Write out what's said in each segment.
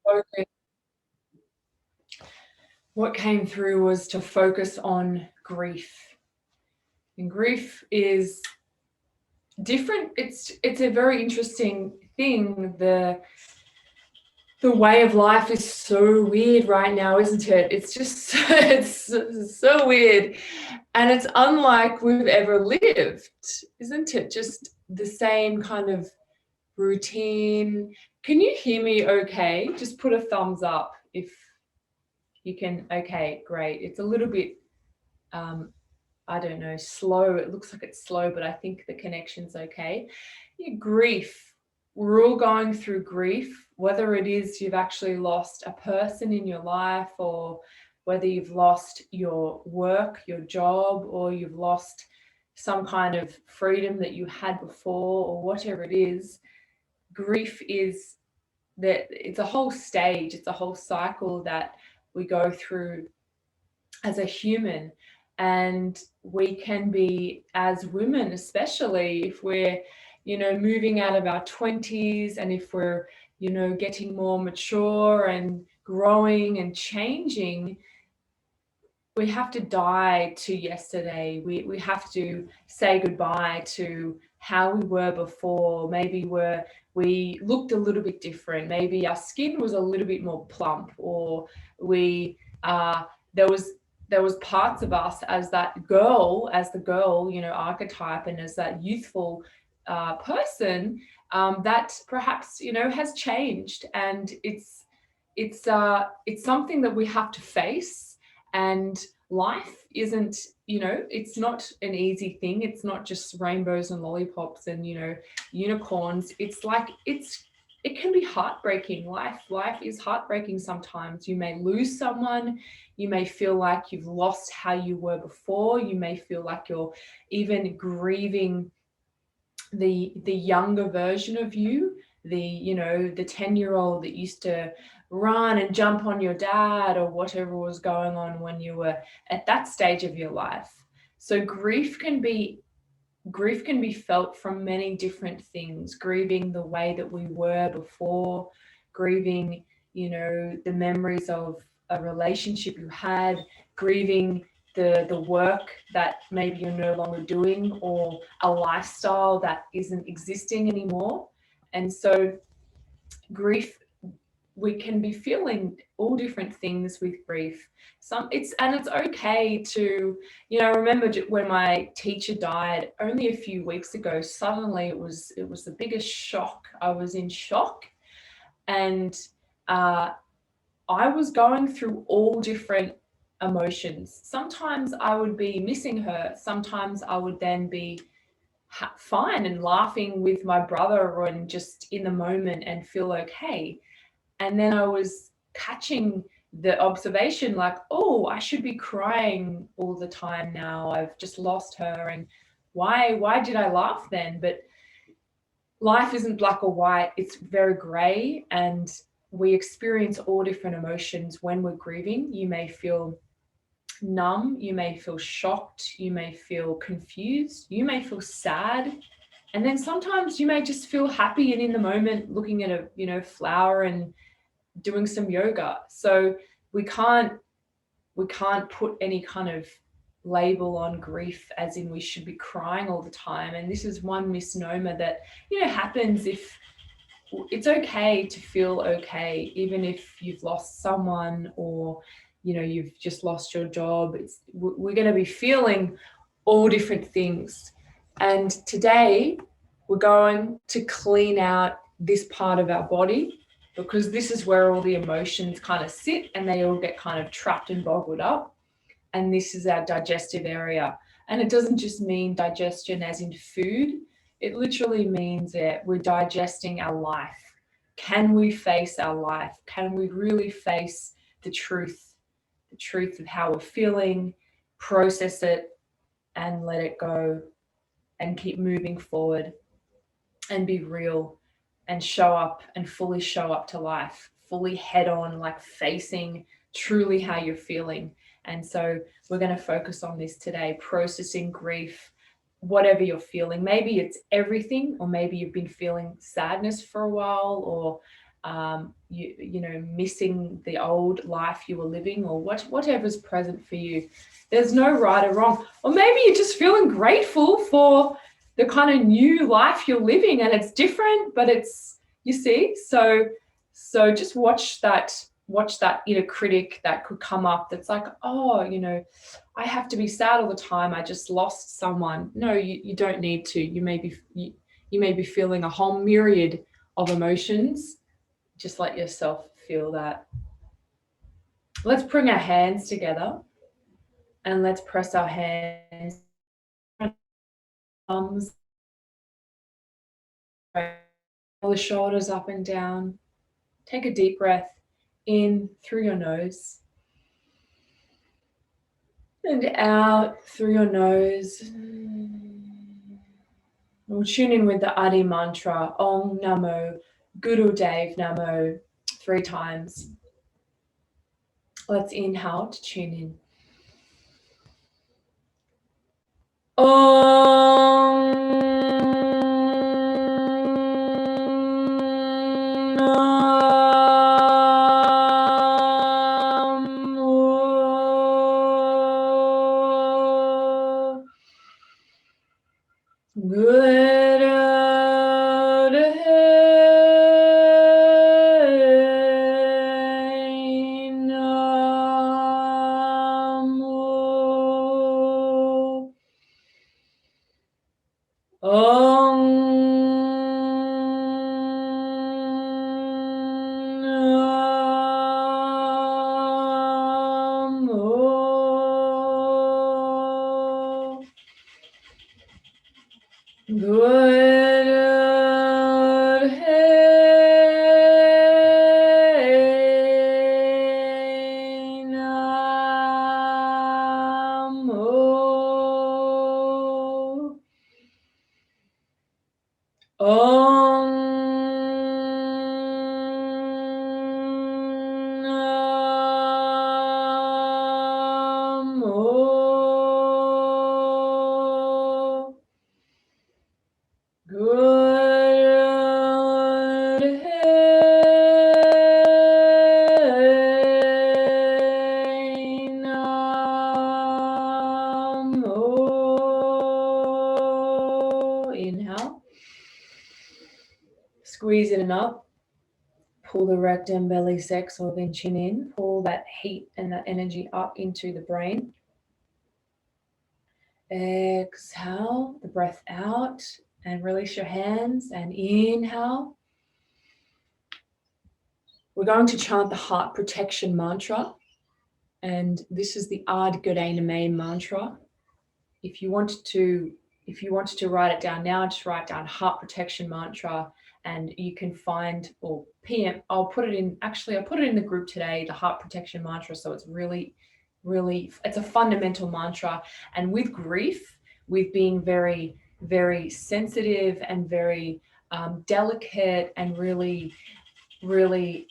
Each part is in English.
focus, what came through was to focus on grief. And grief is different. It's a very interesting thing. The way of life is so weird right now, isn't it? It's just it's so weird. And it's unlike we've ever lived, isn't it? Just the same kind of routine. Can you hear me okay? Just put a thumbs up if you can. Okay, great. It's a little bit, I don't know, slow. It looks like it's slow, but I think the connection's okay. Yeah, grief. We're all going through grief, whether it is you've actually lost a person in your life, or whether you've lost your work, your job, or you've lost some kind of freedom that you had before, or whatever it is. Grief is that it's a whole stage, it's a whole cycle that we go through as a human. And we can be, as women, especially if we're, moving out of our 20s, and if we're, getting more mature and growing and changing, we have to die to yesterday. We have to say goodbye to how we were before. Maybe we looked a little bit different. Maybe our skin was a little bit more plump, or we there was parts of us as that girl, as the girl, archetype, and as that youthful person, that perhaps has changed, and it's something that we have to face. And life isn't, it's not an easy thing. It's not just rainbows and lollipops and unicorns. It can be heartbreaking. Life is heartbreaking sometimes. You may lose someone. You may feel like you've lost how you were before. You may feel like you're even grieving the younger version of you, the 10-year-old that used to run and jump on your dad, or whatever was going on when you were at that stage of your life. So grief can be felt from many different things. Grieving the way that we were before, grieving, the memories of a relationship you had, grieving the work that maybe you're no longer doing, or a lifestyle that isn't existing anymore. And so grief, we can be feeling all different things with grief. It's okay to, I remember when my teacher died only a few weeks ago. Suddenly it was the biggest shock. I was in shock, and I was going through all different emotions. Sometimes I would be missing her. Sometimes I would then be fine and laughing with my brother and just in the moment and feel okay. And then I was catching the observation like, oh, I should be crying all the time now. I've just lost her. And why did I laugh then? But life isn't black or white. It's very gray, and we experience all different emotions when we're grieving. You may feel numb, you may feel shocked, you may feel confused, you may feel sad, and then sometimes you may just feel happy and in the moment looking at a flower and doing some yoga. So we can't put any kind of label on grief as in we should be crying all the time. And this is one misnomer that happens. If it's okay to feel okay, even if you've lost someone, or you've just lost your job. We're going to be feeling all different things. And today we're going to clean out this part of our body, because this is where all the emotions kind of sit, and they all get kind of trapped and boggled up. And this is our digestive area. And it doesn't just mean digestion as in food. It literally means that we're digesting our life. Can we face our life? Can we really face the truth of how we're feeling, process it, and let it go, and keep moving forward, and be real, and show up, and fully show up to life, fully head on, like facing truly how you're feeling. And so we're going to focus on this today, processing grief, whatever you're feeling. Maybe it's everything, or maybe you've been feeling sadness for a while, or missing the old life you were living, or whatever's present for you. There's no right or wrong. Or maybe you're just feeling grateful for the kind of new life you're living, and it's different, but it's, you see, so just watch that inner critic that could come up that's like, oh, I have to be sad all the time, I just lost someone. No, you don't need to. You may be feeling a whole myriad of emotions. Just let yourself feel that. Let's bring our hands together and let's press our hands, arms, roll the shoulders up and down. Take a deep breath in through your nose and out through your nose. We'll tune in with the Adi mantra, Om Namo Guru Dev Namo, 3 times. Let's inhale to tune in. Inhale. Squeeze in and up. Pull the rectum, belly, sex organ, chin in. Pull that heat and that energy up into the brain. Exhale the breath out and release your hands, and inhale. We're going to chant the heart protection mantra, and this is the Ad Godana mantra. If you wanted to write it down now, just write down heart protection mantra, and you can find, or PM, I'll put it in the group today, the heart protection mantra. So it's really, it's a fundamental mantra. And with grief, with being very, very sensitive and very delicate and really, really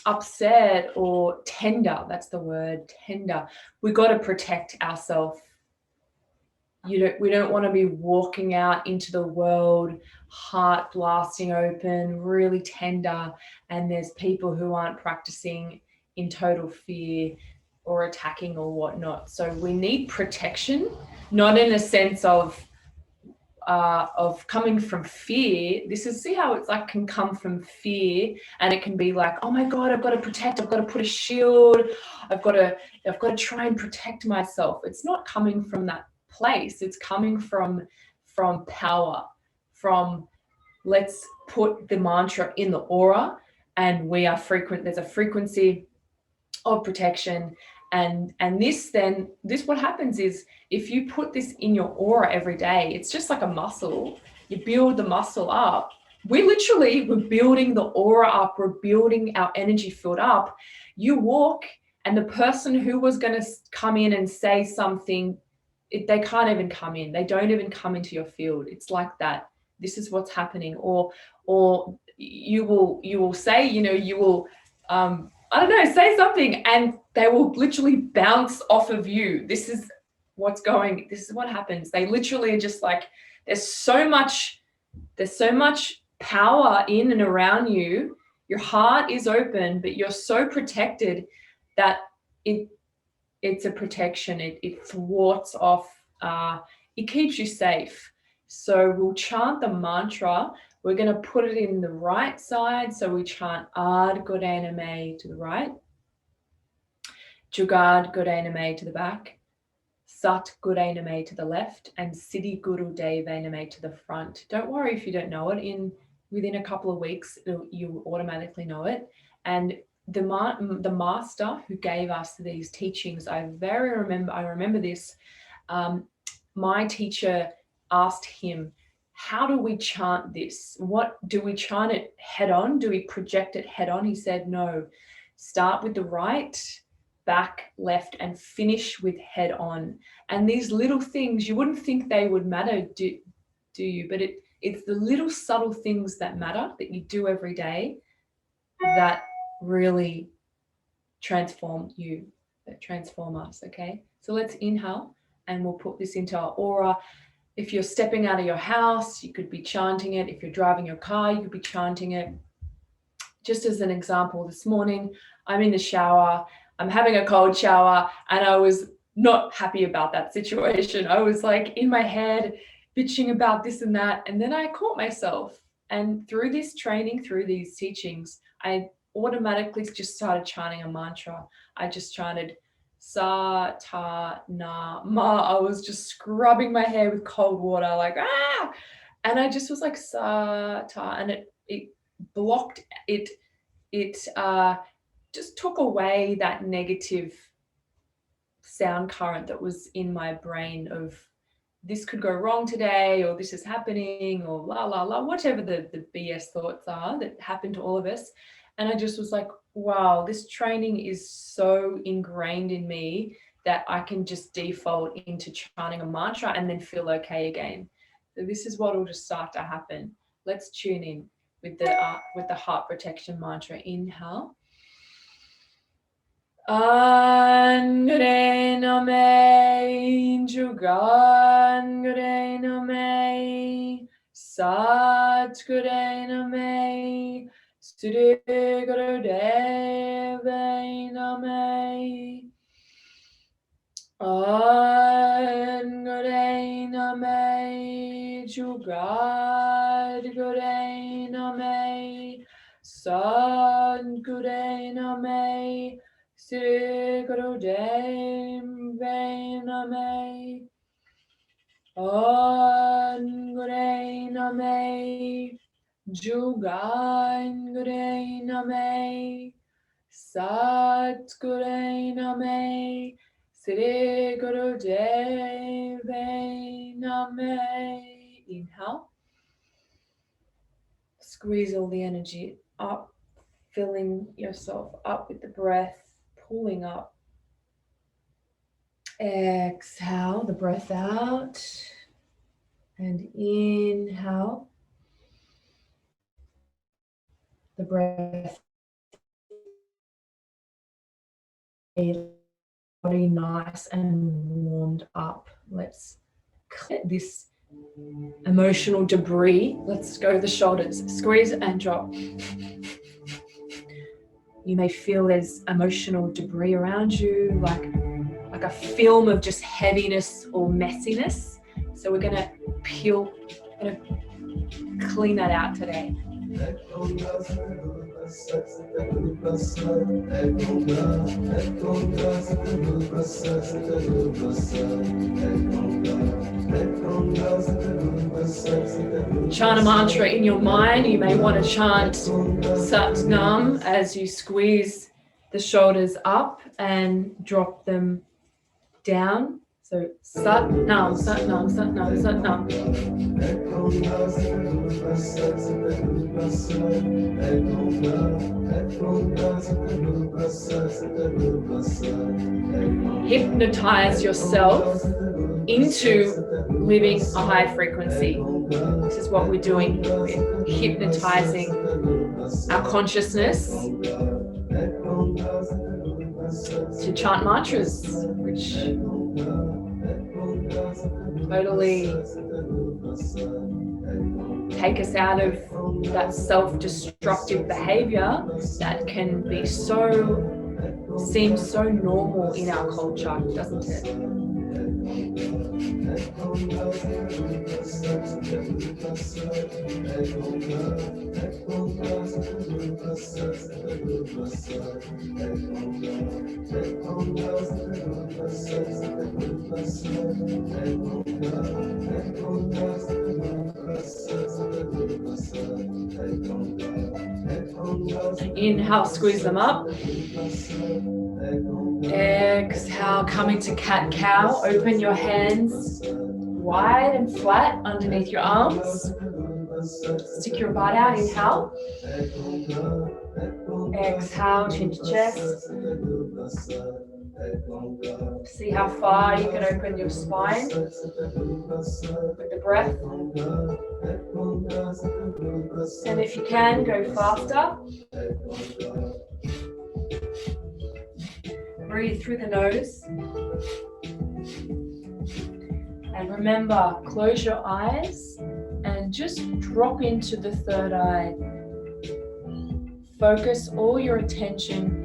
upset or tender, that's the word, tender, we got to protect ourselves. We don't want to be walking out into the world, heart blasting open, really tender, and there's people who aren't practicing in total fear or attacking or whatnot. So we need protection, not in a sense of coming from fear. See how it's like can come from fear, and it can be like, oh my God, I've got to protect, I've got to put a shield, I've got to try and protect myself. It's not coming from that place. It's coming from power, from let's put the mantra in the aura, and we are frequent. There's a frequency of protection. And this what happens is, if you put this in your aura every day, it's just like a muscle. You build the muscle up. We're building the aura up. We're building our energy field up. You walk, and the person who was going to come in and say something, they can't even come in. They don't even come into your field. It's like that. This is what's happening. Or you will say, you will, I don't know, say something, and they will literally bounce off of you. This is what happens. They literally are just like, there's so much power in and around you. Your heart is open, but you're so protected that it's a protection. It thwarts off, it keeps you safe. So we'll chant the mantra. We're going to put it in the right side. So we chant Ad Godena Me to the right, Jugad Godena Me to the back, Sat Godena Me to the left, and Siddhi Guru Devena Me to the front. Don't worry if you don't know it. Within a couple of weeks, you automatically know it. And the master who gave us these teachings, I remember this. My teacher asked him, how do we chant this? What do we chant it head on? Do we project it head on? He said, no, start with the right, back, left, and finish with head on. And these little things, you wouldn't think they would matter, do you? But it's the little subtle things that matter, that you do every day, that really transform you, that transform us, okay? So let's inhale, and we'll put this into our aura. If you're stepping out of your house, you could be chanting it. If you're driving your car, you could be chanting it. Just as an example, this morning, I'm in the shower, I'm having a cold shower, and I was not happy about that situation. I was like in my head, bitching about this and that. And then I caught myself. And through this training, through these teachings, I automatically just started chanting a mantra. I just chanted Sa, Ta, Na, Ma. I was just scrubbing my hair with cold water, like, ah! And I just was like, Sa, Ta, and it blocked it. It just took away that negative sound current that was in my brain of this could go wrong today, or this is happening, or la, la, la, whatever the BS thoughts are that happen to all of us. And I just was like, wow, this training is so ingrained in me that I can just default into chanting a mantra and then feel okay again. So this is what will just start to happen. Let's tune in with the heart protection mantra. Inhale. Angurena me, Jugangurena me, Satgurena me, Siddhigurudevena me, Angurena me, Jugadgurena me, Satgurena me, Sri Guru Devena me, Angurena me, Jugangurena me, Satgurena me, Sri Guru Devena me. Inhale. Squeeze all the energy up, filling yourself up with the breath, pulling up. Exhale the breath out, and inhale the breath. Body nice and warmed up. Let's clear this emotional debris. Let's go to the shoulders. Squeeze and drop. You may feel there's emotional debris around you, like a film of just heaviness or messiness. So we're going to clean that out today. Chant a mantra in your mind. You may want to chant Sat Nam as you squeeze the shoulders up and drop them down. So Sat Nam, Sat Nam, Sat Nam, Sat Nam. Hypnotize yourself into living a high frequency. This is what we're doing. We're hypnotizing our consciousness to chant mantras, which totally take us out of that self-destructive behavior that can be seems so normal in our culture, doesn't it? Inhale, squeeze them up. Exhale, come into cat-cow. Open your hands wide and flat underneath your arms. Stick your butt out. Inhale. Exhale, chin to chest. See how far you can open your spine with the breath. And if you can, go faster. Breathe through the nose. And remember, close your eyes and just drop into the third eye. Focus all your attention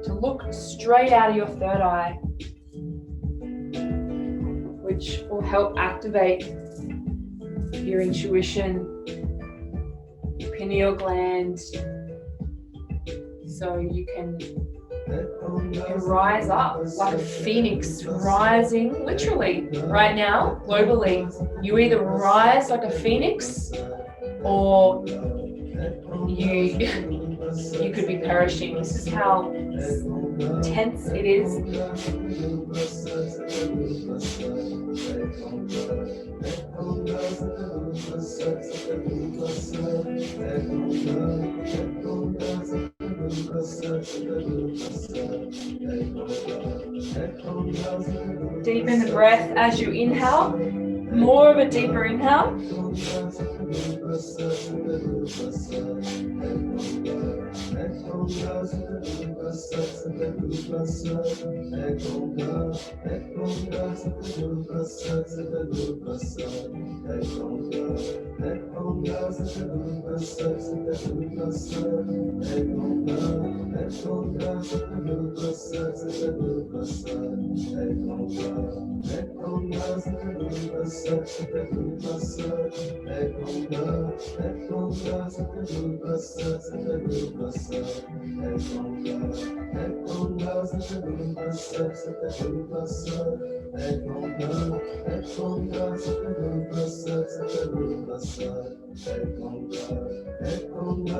to look straight out of your third eye, which will help activate your intuition, pineal gland, so you can rise up like a phoenix, rising literally right now, globally. You either rise like a phoenix or you could be perishing. This is how tense it is. Deepen the breath as you inhale. More of a deeper inhale.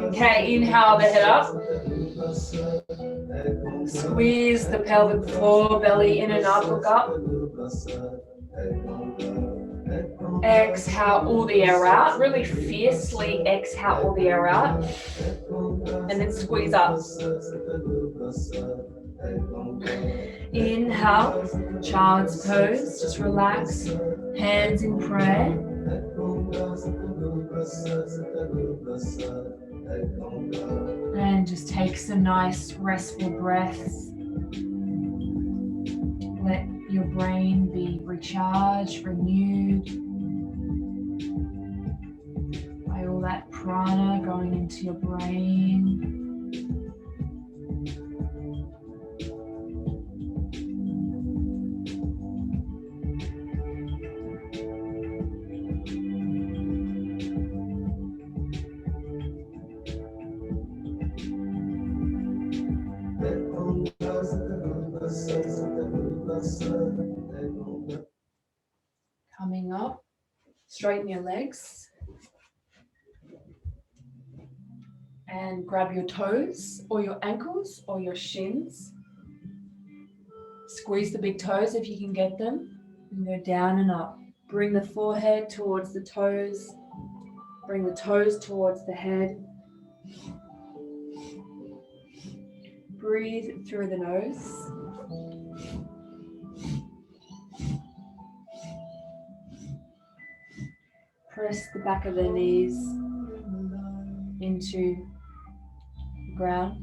Okay, inhale the head up. Squeeze the pelvic floor, belly in and up, look up. Exhale all the air out. Really fiercely exhale all the air out. And then squeeze up. Inhale, child's pose. Just relax. Hands in prayer. And just take some nice restful breaths. Let your brain be recharged, renewed by all that prana going into your brain. Coming up, straighten your legs and grab your toes or your ankles or your shins. Squeeze the big toes if you can get them and go down and up. Bring the forehead towards the toes. Bring the toes towards the head. Breathe through the nose. Press the back of the knees into the ground.